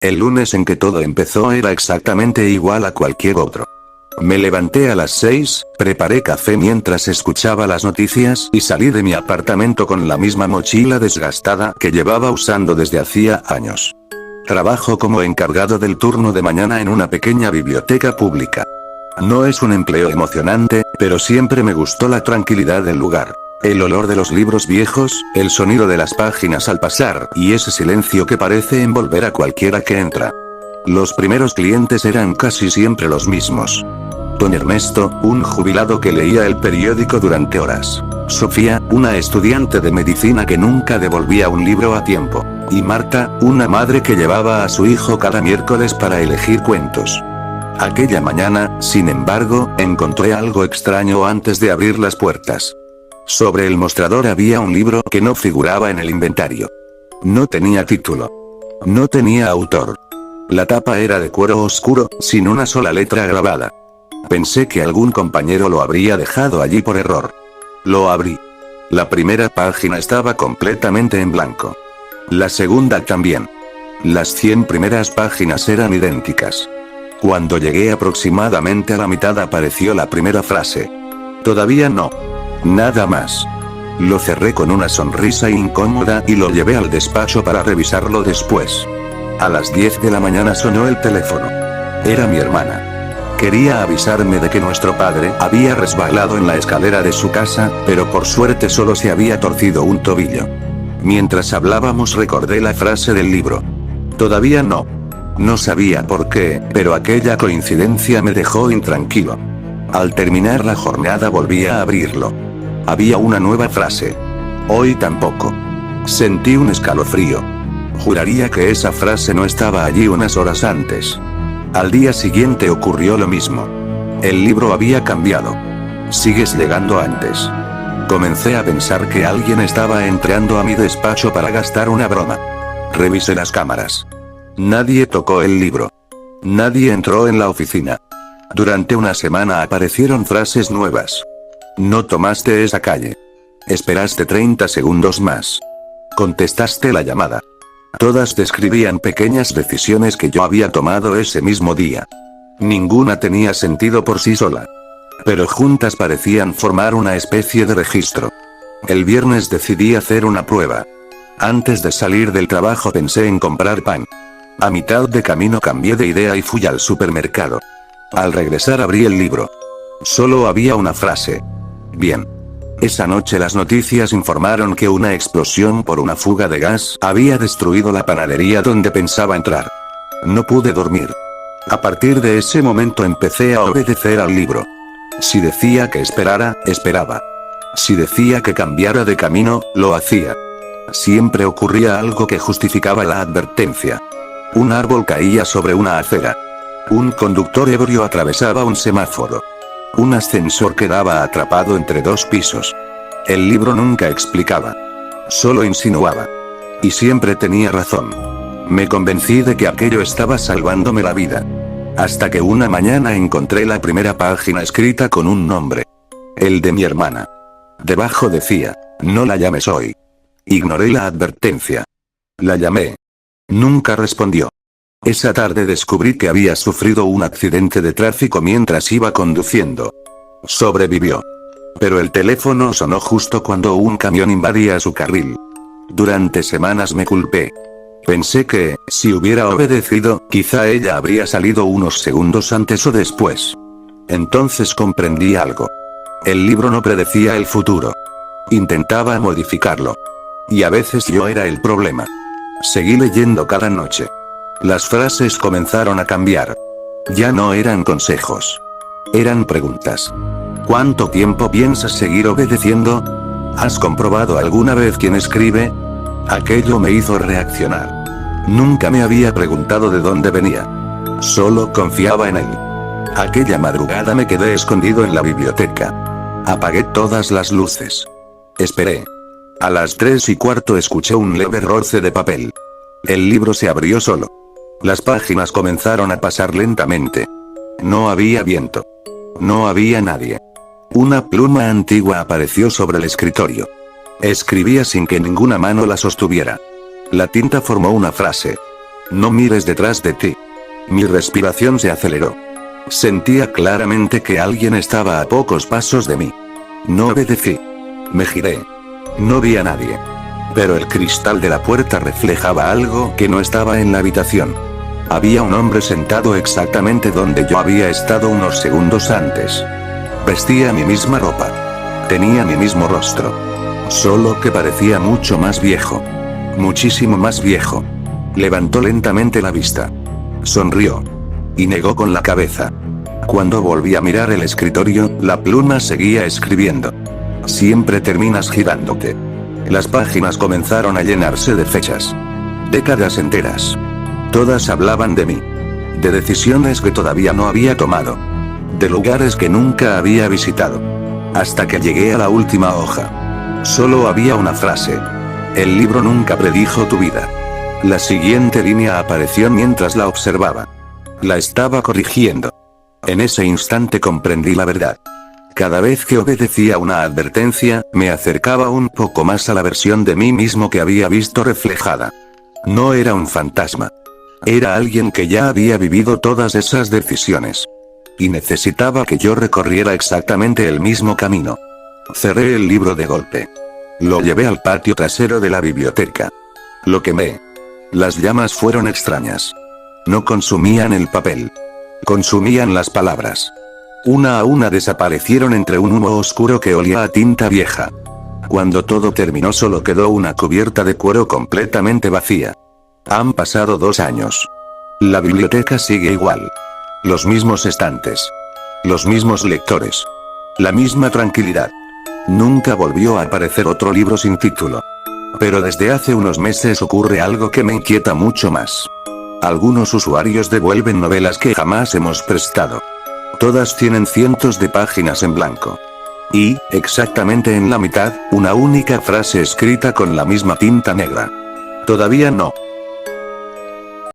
El lunes en que todo empezó era exactamente igual a cualquier otro. Me levanté a las 6, preparé café mientras escuchaba las noticias y salí de mi apartamento con la misma mochila desgastada que llevaba usando desde hacía años. Trabajo como encargado del turno de mañana en una pequeña biblioteca pública. No es un empleo emocionante, pero siempre me gustó la tranquilidad del lugar. El olor de los libros viejos, el sonido de las páginas al pasar y ese silencio que parece envolver a cualquiera que entra. Los primeros clientes eran casi siempre los mismos. Don Ernesto, un jubilado que leía el periódico durante horas. Sofía, una estudiante de medicina que nunca devolvía un libro a tiempo. Y Marta, una madre que llevaba a su hijo cada miércoles para elegir cuentos. Aquella mañana, sin embargo, encontré algo extraño antes de abrir las puertas. Sobre el mostrador había un libro que no figuraba en el inventario. No tenía título. No tenía autor. La tapa era de cuero oscuro, sin una sola letra grabada. Pensé que algún compañero lo habría dejado allí por error. Lo abrí. La primera página estaba completamente en blanco. La segunda también. Las 100 primeras páginas eran idénticas. Cuando llegué aproximadamente a la mitad apareció la primera frase. Todavía no. Nada más. Lo cerré con una sonrisa incómoda y lo llevé al despacho para revisarlo después. A las 10 de la mañana sonó el teléfono. Era mi hermana. Quería avisarme de que nuestro padre había resbalado en la escalera de su casa, pero por suerte solo se había torcido un tobillo. Mientras hablábamos recordé la frase del libro. Todavía no. No sabía por qué, pero aquella coincidencia me dejó intranquilo. Al terminar la jornada volví a abrirlo. Había una nueva frase. Hoy tampoco. Sentí un escalofrío. Juraría que esa frase no estaba allí unas horas antes. Al día siguiente ocurrió lo mismo. El libro había cambiado. Sigues llegando antes. Comencé a pensar que alguien estaba entrando a mi despacho para gastar una broma. Revisé las cámaras. Nadie tocó el libro. Nadie entró en la oficina. Durante una semana aparecieron frases nuevas. No tomaste esa calle. Esperaste 30 segundos más. Contestaste la llamada. Todas describían pequeñas decisiones que yo había tomado ese mismo día. Ninguna tenía sentido por sí sola. Pero juntas parecían formar una especie de registro. El viernes decidí hacer una prueba. Antes de salir del trabajo pensé en comprar pan. A mitad de camino cambié de idea y fui al supermercado. Al regresar abrí el libro. Solo había una frase. Bien. Esa noche las noticias informaron que una explosión por una fuga de gas había destruido la panadería donde pensaba entrar. No pude dormir. A partir de ese momento empecé a obedecer al libro. Si decía que esperara, esperaba. Si decía que cambiara de camino, lo hacía. Siempre ocurría algo que justificaba la advertencia. Un árbol caía sobre una acera. Un conductor ebrio atravesaba un semáforo. Un ascensor quedaba atrapado entre dos pisos. El libro nunca explicaba. Solo insinuaba. Y siempre tenía razón. Me convencí de que aquello estaba salvándome la vida. Hasta que una mañana encontré la primera página escrita con un nombre. El de mi hermana. Debajo decía, no la llames hoy. Ignoré la advertencia. La llamé. Nunca respondió. Esa tarde descubrí que había sufrido un accidente de tráfico mientras iba conduciendo. Sobrevivió. Pero el teléfono sonó justo cuando un camión invadía su carril. Durante semanas me culpé. Pensé que, si hubiera obedecido, quizá ella habría salido unos segundos antes o después. Entonces comprendí algo. El libro no predecía el futuro. Intentaba modificarlo. Y a veces yo era el problema. Seguí leyendo cada noche. Las frases comenzaron a cambiar. Ya no eran consejos. Eran preguntas. ¿Cuánto tiempo piensas seguir obedeciendo? ¿Has comprobado alguna vez quién escribe? Aquello me hizo reaccionar. Nunca me había preguntado de dónde venía. Solo confiaba en él. Aquella madrugada me quedé escondido en la biblioteca. Apagué todas las luces. Esperé. A las 3:15 escuché un leve roce de papel. El libro se abrió solo. Las páginas comenzaron a pasar lentamente. No había viento. No había nadie. Una pluma antigua apareció sobre el escritorio. Escribía sin que ninguna mano la sostuviera. La tinta formó una frase. No mires detrás de ti. Mi respiración se aceleró. Sentía claramente que alguien estaba a pocos pasos de mí. No obedecí. Me giré. No vi a nadie. Pero el cristal de la puerta reflejaba algo que no estaba en la habitación. Había un hombre sentado exactamente donde yo había estado unos segundos antes. Vestía mi misma ropa. Tenía mi mismo rostro. Solo que parecía mucho más viejo. Muchísimo más viejo. Levantó lentamente la vista. Sonrió. Y negó con la cabeza. Cuando volví a mirar el escritorio, la pluma seguía escribiendo. Siempre terminas girándote. Las páginas comenzaron a llenarse de fechas. Décadas enteras. Todas hablaban de mí. De decisiones que todavía no había tomado. De lugares que nunca había visitado. Hasta que llegué a la última hoja. Solo había una frase. El libro nunca predijo tu vida. La siguiente línea apareció mientras la observaba. La estaba corrigiendo. En ese instante comprendí la verdad. Cada vez que obedecía una advertencia, me acercaba un poco más a la versión de mí mismo que había visto reflejada. No era un fantasma. Era alguien que ya había vivido todas esas decisiones. Y necesitaba que yo recorriera exactamente el mismo camino. Cerré el libro de golpe. Lo llevé al patio trasero de la biblioteca. Lo quemé. Las llamas fueron extrañas. No consumían el papel. Consumían las palabras. Una a una desaparecieron entre un humo oscuro que olía a tinta vieja. Cuando todo terminó solo quedó una cubierta de cuero completamente vacía. Han pasado 2 años. La biblioteca sigue igual. Los mismos estantes. Los mismos lectores. La misma tranquilidad. Nunca volvió a aparecer otro libro sin título. Pero desde hace unos meses ocurre algo que me inquieta mucho más. Algunos usuarios devuelven novelas que jamás hemos prestado. Todas tienen cientos de páginas en blanco. Y, exactamente en la mitad, una única frase escrita con la misma tinta negra. Todavía no.